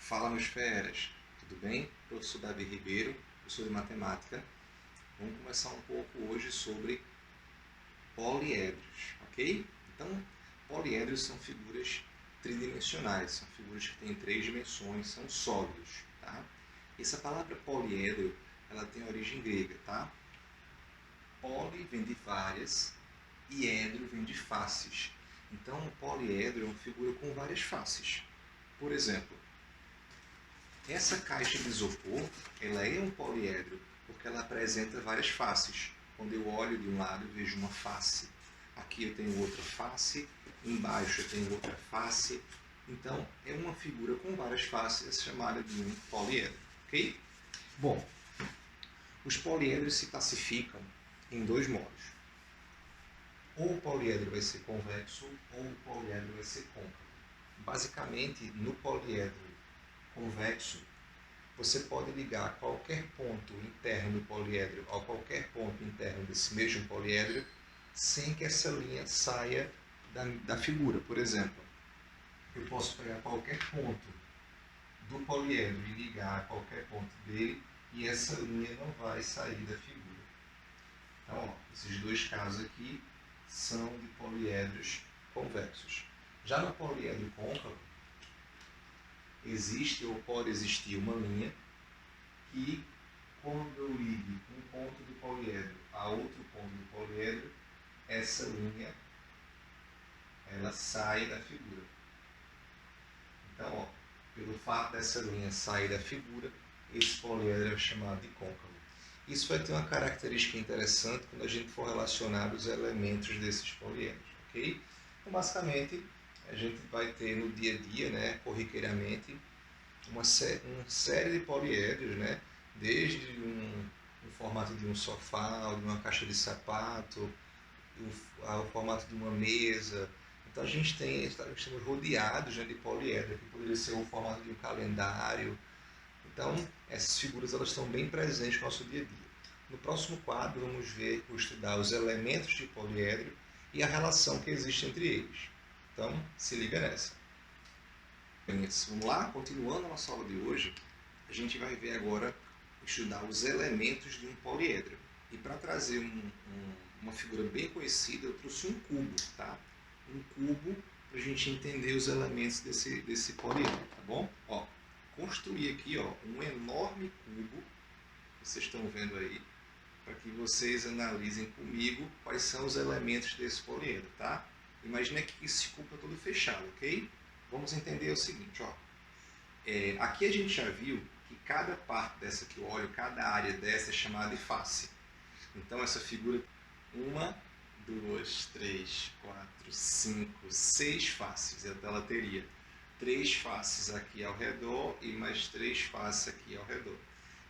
Fala, meus feras, tudo bem? Professor Davi Ribeiro, professor de matemática. Vamos começar um pouco hoje sobre poliedros, ok? Então, poliedros são figuras tridimensionais, são figuras que têm 3 dimensões, são sólidos, tá? Essa palavra poliedro, ela tem origem grega, tá? Poli vem de várias e edro vem de faces. Então, um poliedro é uma figura com várias faces. Por exemplo, essa caixa de isopor, ela é um poliedro, porque ela apresenta várias faces. Quando eu olho de um lado, eu vejo uma face. Aqui eu tenho outra face, embaixo eu tenho outra face. Então, é uma figura com várias faces, chamada de um poliedro, ok? Bom, os poliedros se classificam em 2 modos. Ou o poliedro vai ser convexo, ou o poliedro vai ser côncavo. Basicamente, no poliedro convexo, você pode ligar qualquer ponto interno do poliedro a qualquer ponto interno desse mesmo poliedro sem que essa linha saia da figura. Por exemplo, eu posso pegar qualquer ponto do poliedro e ligar a qualquer ponto dele e essa linha não vai sair da figura. Então, esses 2 casos aqui são de poliedros convexos. Já no poliedro côncavo, existe ou pode existir uma linha que, quando eu ligue um ponto do poliedro a outro ponto do poliedro, essa linha ela sai da figura. Então, ó, pelo fato dessa linha sair da figura, esse poliedro é chamado de côncavo. Isso vai ter uma característica interessante quando a gente for relacionar os elementos desses poliedros, ok? Então, basicamente, a gente vai ter no dia a dia, né, corriqueiramente, uma série de poliedros, né, desde um formato de um sofá, ou de uma caixa de sapato, ao formato de uma mesa. Então, estamos rodeados, né, de poliedros, que poderia ser o formato de um calendário. Então, essas figuras elas estão bem presentes no nosso dia a dia. No próximo quadro, vamos estudar os elementos de poliedro e a relação que existe entre eles. Então, se liga nessa. Vamos lá? Continuando a nossa aula de hoje, a gente vai ver agora, estudar os elementos de um poliedro. E para trazer uma figura bem conhecida, eu trouxe um cubo, tá? Um cubo para a gente entender os elementos desse poliedro, tá bom? Ó, construí aqui, ó, um enorme cubo, vocês estão vendo aí, para que vocês analisem comigo quais são os elementos desse poliedro, tá? Imagina que esse cubo está todo fechado, ok? Vamos entender o seguinte, ó. Aqui a gente já viu que cada parte dessa que eu olho, cada área dessa é chamada de face. Então essa figura, 1, 2, 3, 4, 5, 6 faces. Então ela teria 3 faces aqui ao redor e mais 3 faces aqui ao redor.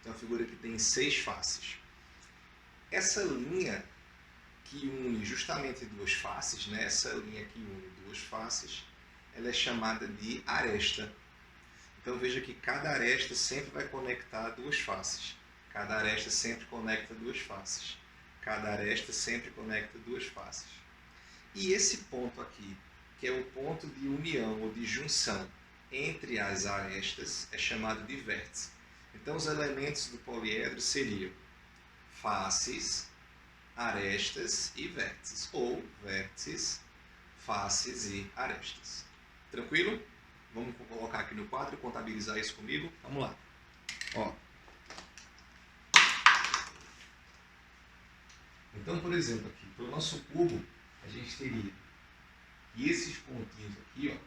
Então a figura aqui tem 6 faces. Essa linha que une justamente 2 faces, né? Essa linha que une 2 faces, ela é chamada de aresta. Então veja que cada aresta sempre vai conectar 2 faces. Cada aresta sempre conecta 2 faces. Cada aresta sempre conecta 2 faces. E esse ponto aqui, que é o ponto de união ou de junção entre as arestas, é chamado de vértice. Então os elementos do poliedro seriam faces, arestas e vértices, ou vértices, faces e arestas. Tranquilo? Vamos colocar aqui no quadro e contabilizar isso comigo? Vamos lá. Ó. Então, por exemplo, aqui, para o nosso cubo, a gente teria que esses pontinhos aqui, ó,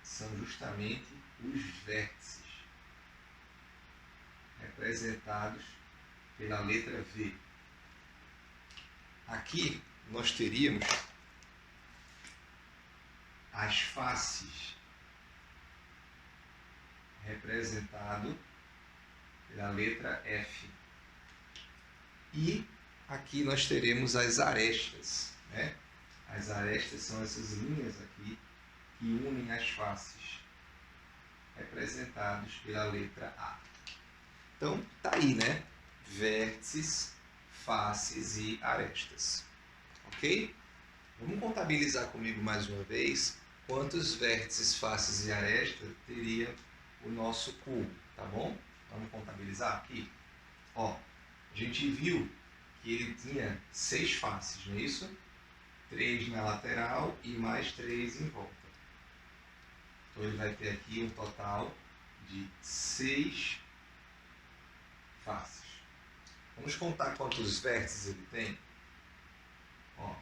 são justamente os vértices, representados pela letra V. Aqui nós teríamos as faces, representado pela letra F. E aqui nós teremos as arestas, né? As arestas são essas linhas aqui que unem as faces, representados pela letra A. Então, tá aí, né? Vértices, faces e arestas. Ok? Vamos contabilizar comigo mais uma vez quantos vértices, faces e arestas teria o nosso cubo, tá bom? Vamos contabilizar aqui. Ó, a gente viu que ele tinha 6 faces, não é isso? 3 na lateral e mais 3 em volta. Então ele vai ter aqui um total de 6 faces. Vamos contar quantos vértices ele tem? Ó,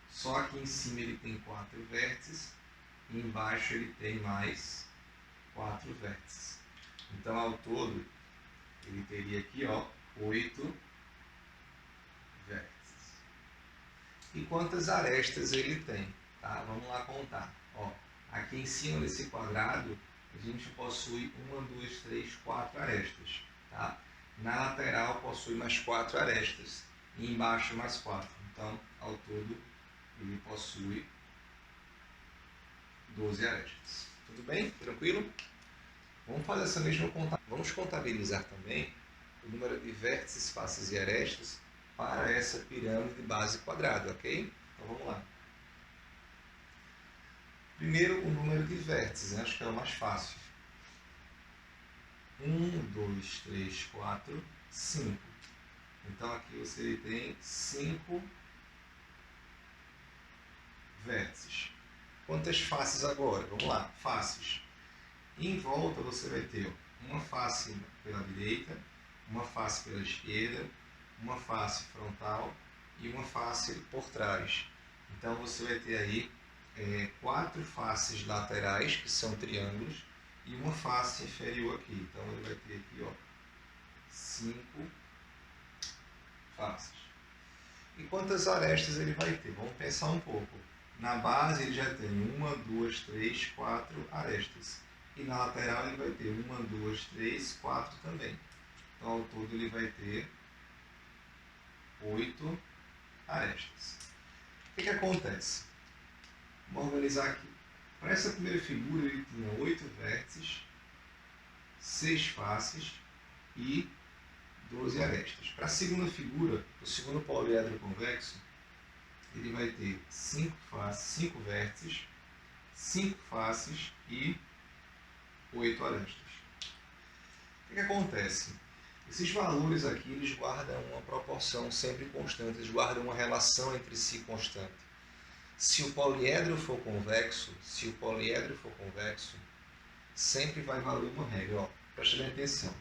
só aqui em cima ele tem 4 vértices e embaixo ele tem mais 4 vértices. Então ao todo ele teria aqui, ó, 8 vértices. E quantas arestas ele tem? Tá? Vamos lá contar. Ó, aqui em cima desse quadrado a gente possui 1, 2, 3, 4 arestas. Tá? Na lateral possui mais 4 arestas e embaixo mais 4. Então, ao todo, ele possui 12 arestas. Tudo bem? Tranquilo? Vamos fazer essa mesma conta. Vamos contabilizar também o número de vértices, faces e arestas para essa pirâmide de base quadrada, ok? Então vamos lá. Primeiro, o número de vértices, né? Acho que é o mais fácil. 1, 2, 3, 4, 5. Então aqui você tem 5 vértices. Quantas faces agora? Vamos lá, faces. Em volta você vai ter uma face pela direita, uma face pela esquerda, uma face frontal e uma face por trás. Então você vai ter aí 4 faces laterais, que são triângulos, e uma face inferior aqui. Então ele vai ter aqui, ó, 5 faces. E quantas arestas ele vai ter? Vamos pensar um pouco. Na base ele já tem 1, 2, 3, 4 arestas. E na lateral ele vai ter 1, 2, 3, 4 também. Então ao todo ele vai ter 8 arestas. O que acontece? Vamos organizar aqui. Para essa primeira figura ele tinha 8 vértices, 6 faces e 12 arestas. Para a segunda figura, o segundo poliedro convexo, ele vai ter 5 vértices, 5 faces e 8 arestas. O que acontece? Esses valores aqui eles guardam uma proporção sempre constante, eles guardam uma relação entre si constante. Se o poliedro for convexo, sempre vai valer uma regra. Ó, preste bem atenção.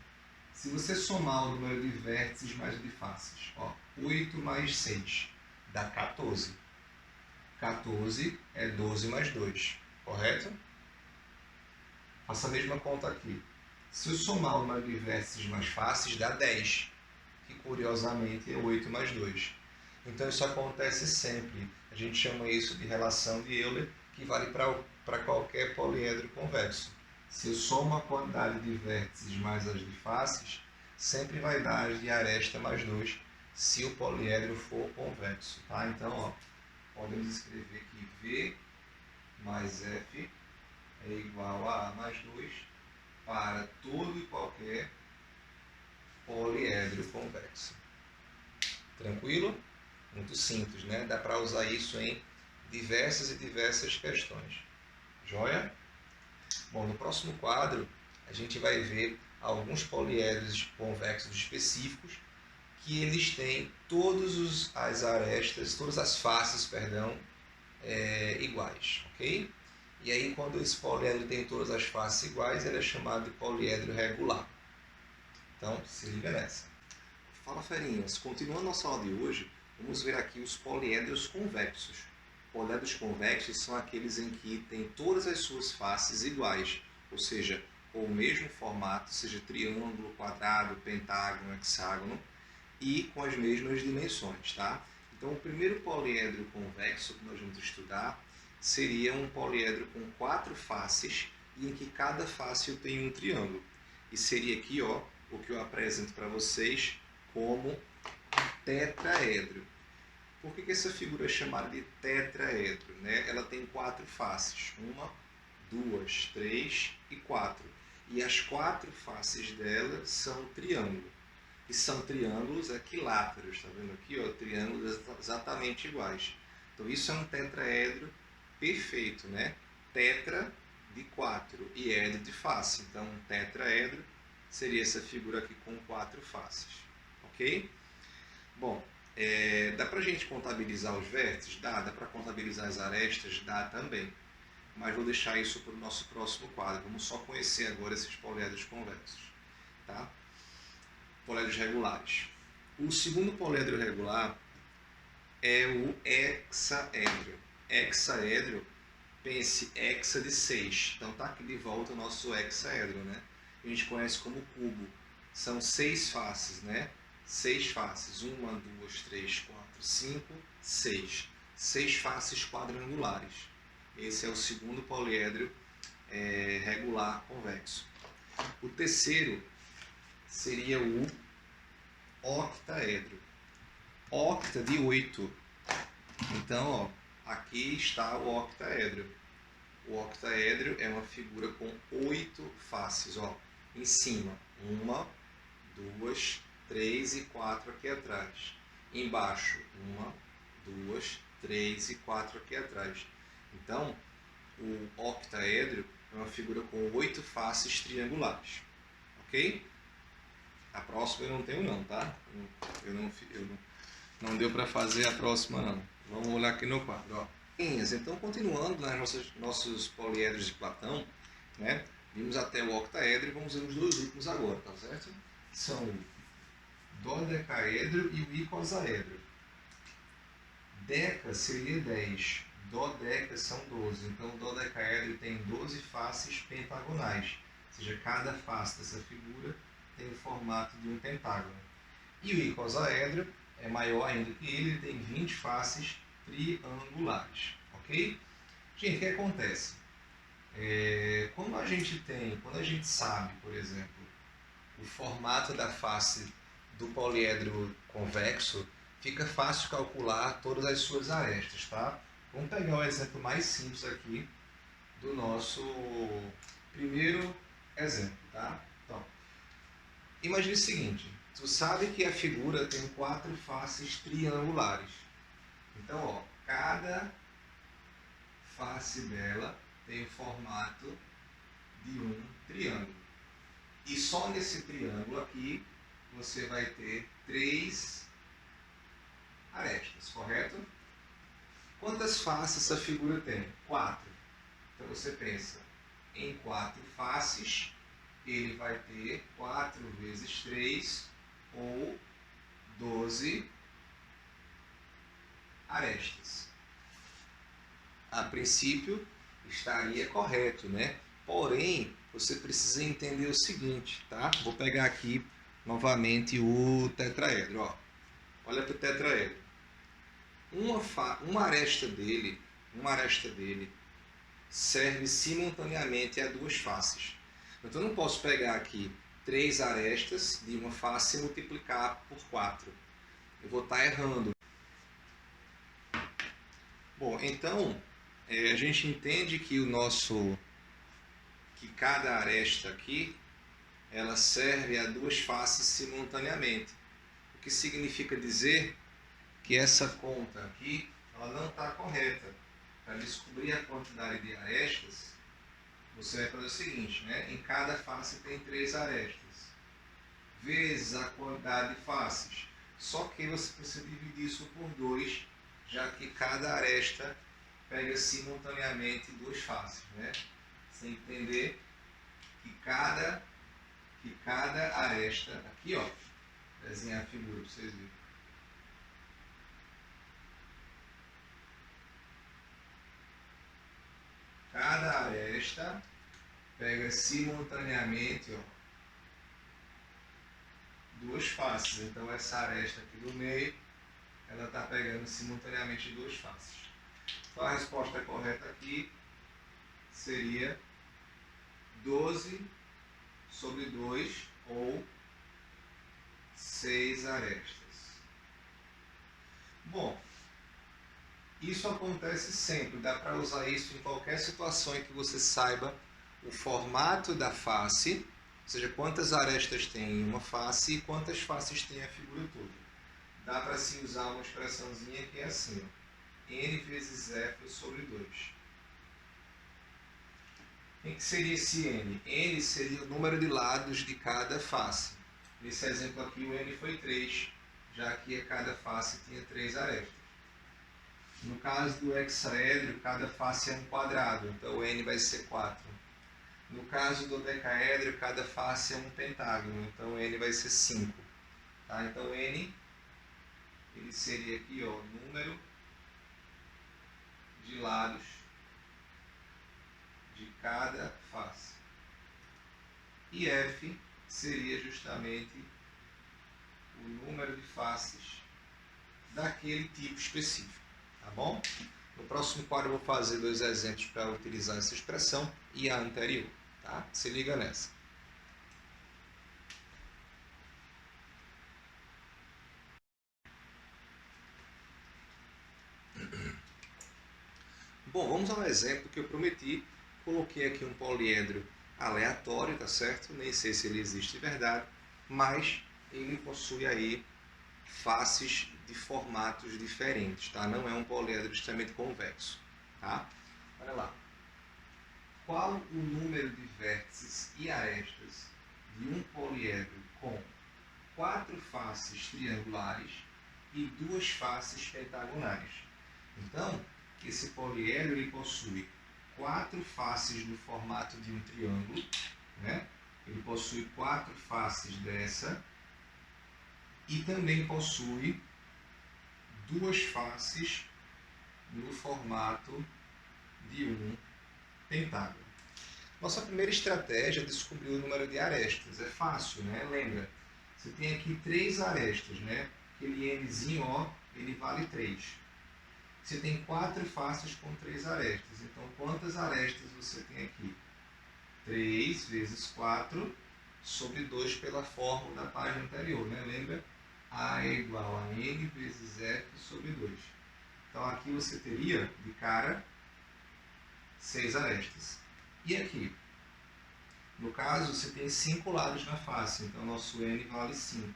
Se você somar o número de vértices mais o de faces, ó, 8 mais 6 dá 14. 14 é 12 mais 2, correto? Faça a mesma conta aqui. Se eu somar o número de vértices mais faces, dá 10, que curiosamente é 8 mais 2. Então isso acontece sempre. A gente chama isso de relação de Euler, que vale para qualquer poliedro convexo. Se eu somo a quantidade de vértices mais as de faces, sempre vai dar as de aresta mais 2, se o poliedro for convexo. Tá? Então, ó, podemos escrever que V mais F é igual a mais 2 para todo e qualquer poliedro convexo. Tranquilo? Muito simples, né? Dá para usar isso em diversas e diversas questões. Joia? Bom, no próximo quadro, a gente vai ver alguns poliedros convexos específicos que eles têm todas as arestas, todas as faces, perdão, iguais, ok? E aí, quando esse poliedro tem todas as faces iguais, ele é chamado de poliedro regular. Então, se liga nessa. Fala, ferinhas. Continuando a nossa aula de hoje, vamos ver aqui os poliedros convexos. Poliedros convexos são aqueles em que tem todas as suas faces iguais, ou seja, com o mesmo formato, seja triângulo, quadrado, pentágono, hexágono, e com as mesmas dimensões, tá? Então, o primeiro poliedro convexo que nós vamos estudar seria um poliedro com 4 faces e em que cada face tem um triângulo. E seria aqui, ó, o que eu apresento para vocês como tetraedro. Por que essa figura é chamada de tetraedro? Né? Ela tem 4 faces. 1, 2, 3 e 4. E as 4 faces dela são triângulo. E são triângulos equiláteros. Está vendo aqui? Ó, triângulos exatamente iguais. Então isso é um tetraedro perfeito. Né? Tetra de 4 e edro de face. Então, um tetraedro seria essa figura aqui com 4 faces. Ok? Bom, dá para a gente contabilizar os vértices? Dá para contabilizar as arestas? Dá também. Mas vou deixar isso para o nosso próximo quadro. Vamos só conhecer agora esses poliedros convexos. Tá? Poliedros regulares. O segundo poliedro regular é o hexaedro. Hexaedro, pense, hexa de 6. Então está aqui de volta o nosso hexaedro, né? A gente conhece como cubo. São 6 faces, né? 6 faces. 1, 2, 3, 4, 5, 6. 6 faces quadrangulares. Esse é o segundo poliedro regular convexo. O terceiro seria o octaedro. Octa de 8. Então, ó, aqui está o octaedro. O octaedro é uma figura com 8 faces. Ó, em cima, 1, 2, 3 e 4 aqui atrás. Embaixo, 1, 2, 3 e 4 aqui atrás. Então, o octaedro é uma figura com 8 faces triangulares. Ok? A próxima eu não tenho não, tá? Não deu para fazer a próxima não. Vamos olhar aqui no quadro. Ó. Então, continuando nas nossos poliedros de Platão, né? Vimos até o octaedro e vamos ver os dois últimos agora, tá certo? São o dodecaedro e o icosaedro. Deca seria 10, dodeca são 12. Então, o dodecaedro tem 12 faces pentagonais. Ou seja, cada face dessa figura tem o formato de um pentágono. E o icosaedro é maior ainda que ele tem 20 faces triangulares. Ok? Gente, o que acontece? Quando a gente sabe, por exemplo, o formato da face do poliedro convexo, fica fácil calcular todas as suas arestas, tá? Vamos pegar o exemplo mais simples aqui do nosso primeiro exemplo, tá? Então, imagine o seguinte, tu sabe que a figura tem 4 faces triangulares. Então, ó, cada face dela tem o formato de um triângulo. E só nesse triângulo aqui você vai ter 3 arestas, correto? Quantas faces essa figura tem? 4. Então você pensa, em 4 faces, ele vai ter 4 vezes 3, ou 12 arestas. A princípio, estaria correto, né? Porém, você precisa entender o seguinte, tá? Vou pegar aqui novamente o tetraedro, ó. Olha para o tetraedro. Uma aresta dele serve simultaneamente a 2 faces. Então eu não posso pegar aqui 3 arestas de uma face e multiplicar por 4. Eu vou estar errando. Bom, então a gente entende que que cada aresta aqui ela serve a 2 faces simultaneamente. O que significa dizer que essa conta aqui ela não está correta. Para descobrir a quantidade de arestas, você vai fazer o seguinte, né? Em cada face tem 3 arestas, vezes a quantidade de faces. Só que você precisa dividir isso por 2, já que cada aresta pega simultaneamente 2 faces, né? Você entender que cada aresta, aqui ó, desenhar a figura para vocês verem. Cada aresta pega simultaneamente, ó, 2 faces. Então essa aresta aqui do meio, ela está pegando simultaneamente 2 faces. Então a resposta correta aqui seria 12 sobre 2 ou 6 arestas. Bom, isso acontece sempre, dá para usar isso em qualquer situação em que você saiba o formato da face, ou seja, quantas arestas tem em uma face e quantas faces tem a figura toda. Dá para se usar uma expressãozinha que é assim, ó, n vezes f sobre 2. Quem que seria esse n? N seria o número de lados de cada face. Nesse exemplo aqui o n foi 3, já que cada face tinha 3 arestas. No caso do hexaedro, cada face é um quadrado, então o n vai ser 4. No caso do decaedro, cada face é um pentágono, então n vai ser 5. Tá? Então n ele seria aqui, ó, número de lados de cada face. E f seria justamente o número de faces daquele tipo específico. Tá bom? No próximo quadro eu vou fazer 2 exemplos para utilizar essa expressão e a anterior. Tá? Se liga nessa. Bom, vamos ao exemplo que eu prometi. Coloquei aqui um poliedro aleatório, tá certo? Nem sei se ele existe de verdade, mas ele possui aí faces de formatos diferentes, tá? Não é um poliedro extremamente convexo, tá? Olha lá. Qual o número de vértices e arestas de um poliedro com 4 faces triangulares e 2 faces pentagonais? Então, esse poliedro ele possui 4 faces no formato de um triângulo, né? Ele possui 4 faces dessa e também possui 2 faces no formato de um pentágono. Nossa primeira estratégia é descobrir o número de arestas. É fácil, né? Lembra? Você tem aqui 3 arestas, né? Aquele nzinho, ó, ele vale 3. Você tem 4 faces com 3 arestas. Então, quantas arestas você tem aqui? 3 vezes 4 sobre 2 pela fórmula da página anterior, né? Lembra? A é igual a n vezes f sobre 2. Então, aqui você teria, de cara, 6 arestas. E aqui? No caso, você tem 5 lados na face, então nosso n vale 5.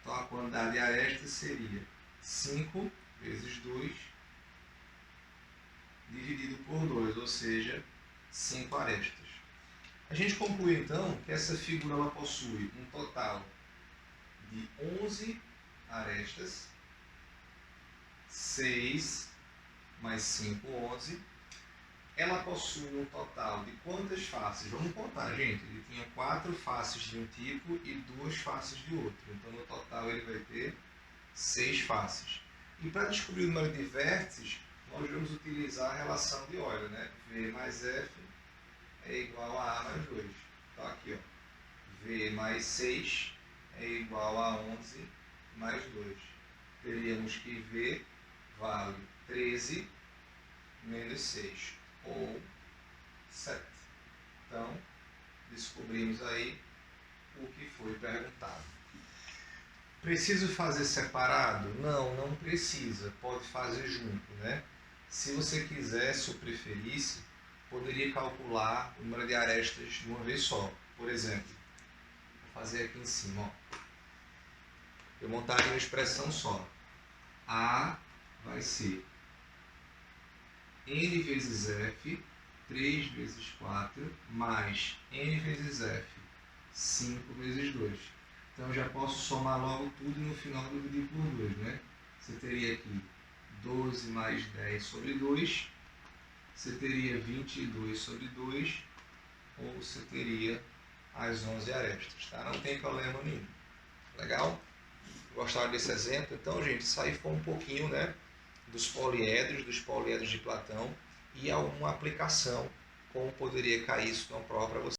Então, a quantidade de arestas seria 5 vezes 2 dividido por 2, ou seja, 5 arestas. A gente conclui, então, que essa figura ela possui um total de 11 arestas, 6 mais 5, 11. Ela possui um total de quantas faces? Vamos contar, gente. Ele tinha 4 faces de um tipo e 2 faces de outro. Então, no total, ele vai ter 6 faces. E para descobrir o número de vértices, nós vamos utilizar a relação de Euler, né? V mais F é igual a A mais 2. Então, aqui, ó, V mais 6 é igual a 11 mais 2. Teríamos que V vale 13 menos 6, ou 7. Então, descobrimos aí o que foi perguntado. Preciso fazer separado? Não, não precisa. Pode fazer junto, né? Se você quisesse ou preferisse, poderia calcular o número de arestas de uma vez só. Por exemplo, vou fazer aqui em cima, ó. Eu montaria uma expressão só. A vai ser n vezes f, 3 vezes 4, mais n vezes f, 5 vezes 2. Então, eu já posso somar logo tudo e no final dividir por 2, né? Você teria aqui 12 mais 10 sobre 2, você teria 22 sobre 2, ou você teria as 11 arestas, tá? Não tem problema nenhum. Legal? Gostaram desse exemplo? Então, gente, isso aí foi um pouquinho, né, dos poliedros de Platão e alguma aplicação, como poderia cair isso numa prova para você.